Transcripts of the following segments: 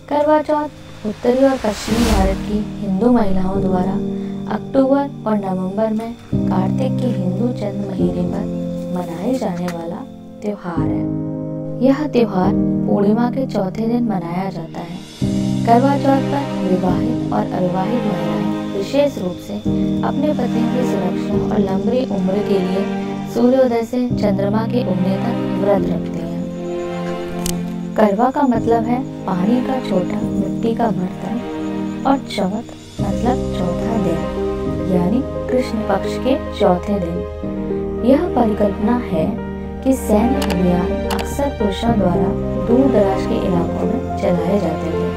करवा चौथ उत्तरी और पश्चिमी भारत की हिंदू महिलाओं द्वारा अक्टूबर और नवंबर में कार्तिक के हिंदू चंद्र महीने पर मनाए जाने वाला त्योहार है। यह त्योहार पूर्णिमा के चौथे दिन मनाया जाता है। करवा चौथ पर विवाहित और अविवाहित महिलाएं विशेष रूप से अपने पतियों की सुरक्षा और लंबी उम्र के लिए सूर्योदय से चंद्रमा के उगने तक व्रत रखती हैं। करवा का मतलब है पानी का छोटा मिट्टी का बर्तन और चौथ मतलब चौथा दिन, यानी कृष्ण पक्ष के चौथे दिन। यह परिकल्पना है कि सैन्य अभियान अक्सर पुरुषों द्वारा दूर दराज के इलाकों में चलाए जाते थे।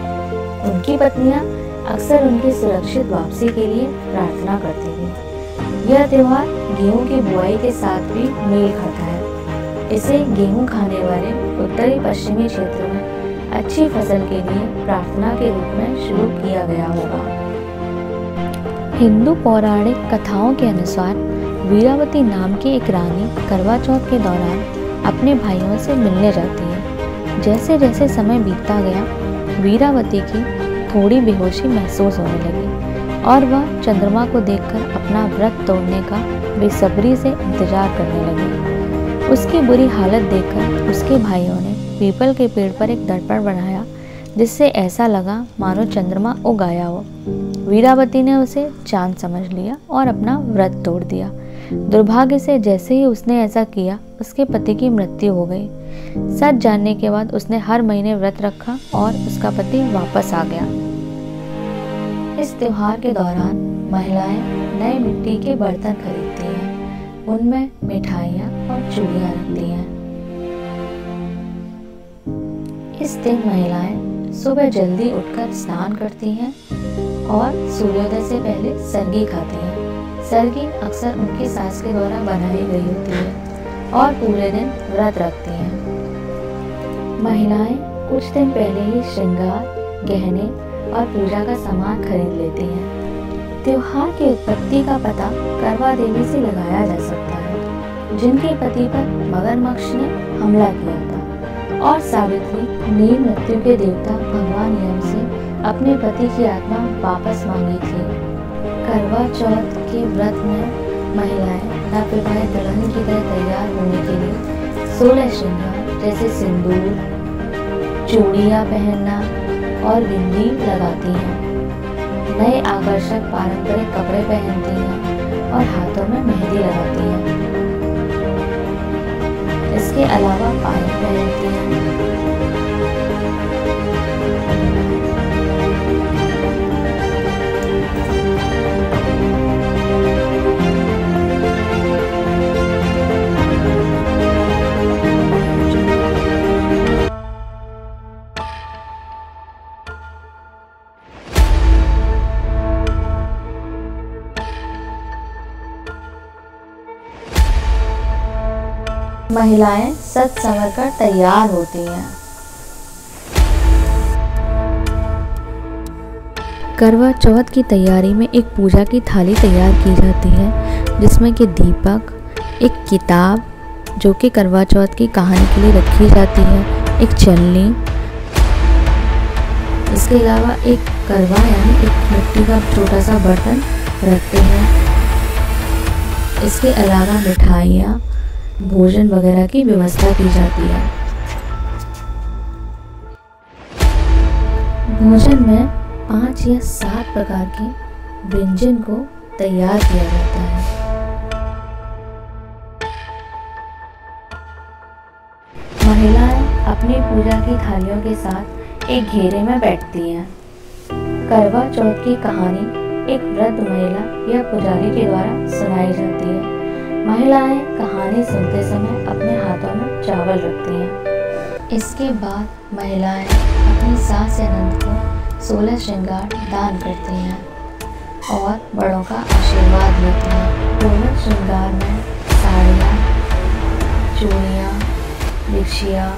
उनकी पत्नियां अक्सर उनकी सुरक्षित वापसी के लिए प्रार्थना करती थी। यह त्योहार गेहूं की बुआई के साथ भी मेल खाता है। इसे गेहूं खाने वाले उत्तरी पश्चिमी क्षेत्र में अच्छी फसल के लिए प्रार्थना के रूप में शुरू किया गया होगा। हिंदू पौराणिक कथाओं के अनुसार वीरावती नाम की एक रानी करवा चौथ के दौरान अपने भाइयों से मिलने जाती है। जैसे जैसे समय बीतता गया, वीरावती की थोड़ी बेहोशी महसूस होने लगी और वह चंद्रमा को देखकर अपना व्रत तोड़ने का बेसब्री से इंतजार करने लगी। उसकी बुरी हालत देखकर उसके भाइयों ने पीपल के पेड़ पर एक दर्पण बनाया, जिससे ऐसा लगा मानो चंद्रमा उग आया हो। वीरावती ने उसे चांद समझ लिया और अपना व्रत तोड़ दिया। दुर्भाग्य से जैसे ही उसने ऐसा किया, उसके पति की मृत्यु हो गई। सच जानने के बाद उसने हर महीने व्रत रखा और उसका पति वापस आ गया। इस त्योहार के दौरान महिलाएं नए मिट्टी के बर्तन खरीदती हैं, उनमें मिठाइयाँ और चूड़ियाँ रखती हैं। इस दिन महिलाएं सुबह जल्दी उठकर स्नान करती हैं और सूर्योदय से पहले सरगी खाती हैं। सरगी अक्सर उनकी सास के द्वारा बनाई गई होती है और पूरे दिन व्रत रखती हैं। महिलाएं कुछ दिन पहले ही श्रृंगार, गहने और पूजा का सामान खरीद लेती हैं। त्योहार की उत्पत्ति का पता करवा देवी से लगाया जा सकता है, जिनके पति पर मगरमच्छ ने हमला किया था और सावित्री नील मृत्यु के देवता भगवान यम से अपने पति की आत्मा वापस मांगी थी। करवा चौथ के व्रत में महिलाएं नवविवाहित दुल्हन की तरह तैयार होने के लिए 16 श्रृंगार जैसे सिंदूर, चूड़ियाँ पहनना और बिंदी लगाती हैं। नए आकर्षक पारंपरिक कपड़े पहनती हैं और हाथों में मेहंदी लगाती हैं। इसके अलावा पायल पहनती हैं। महिलाएं सज संवर कर तैयार होती हैं। करवा चौथ की तैयारी में एक पूजा की थाली तैयार की जाती है, जिसमें कि दीपक, एक किताब जो कि करवा चौथ की कहानी के लिए रखी जाती है, एक चलनी, इसके अलावा एक करवा यानी एक मिट्टी का छोटा सा बर्तन रखते हैं। इसके अलावा मिठाइयाँ, भोजन वगैरह की व्यवस्था की जाती है। भोजन में 5 या 7 प्रकार के व्यंजन को तैयार किया जाता है। महिलाएं अपनी पूजा की थालियों के साथ एक घेरे में बैठती हैं। करवा चौथ की कहानी एक वृद्ध महिला या पुजारी के द्वारा सुनाई जाती है। महिलाएं कहानी सुनते समय अपने हाथों में चावल रखती हैं। इसके बाद महिलाएं अपनी सास या नंद को 16 श्रृंगार दान करती हैं और बड़ों का आशीर्वाद लेती हैं। 16 श्रृंगार में साड़ियाँ, चूड़ियाँ, बिछिया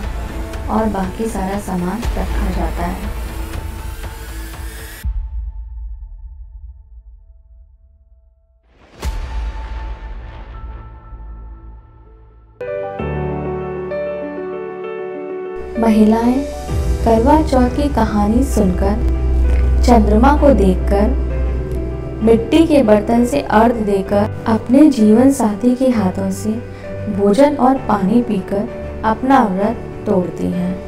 और बाकी सारा सामान रखा जाता है। महिलाएं करवा चौथ की कहानी सुनकर, चंद्रमा को देखकर, मिट्टी के बर्तन से अर्घ देकर, अपने जीवन साथी के हाथों से भोजन और पानी पीकर अपना व्रत तोड़ती हैं।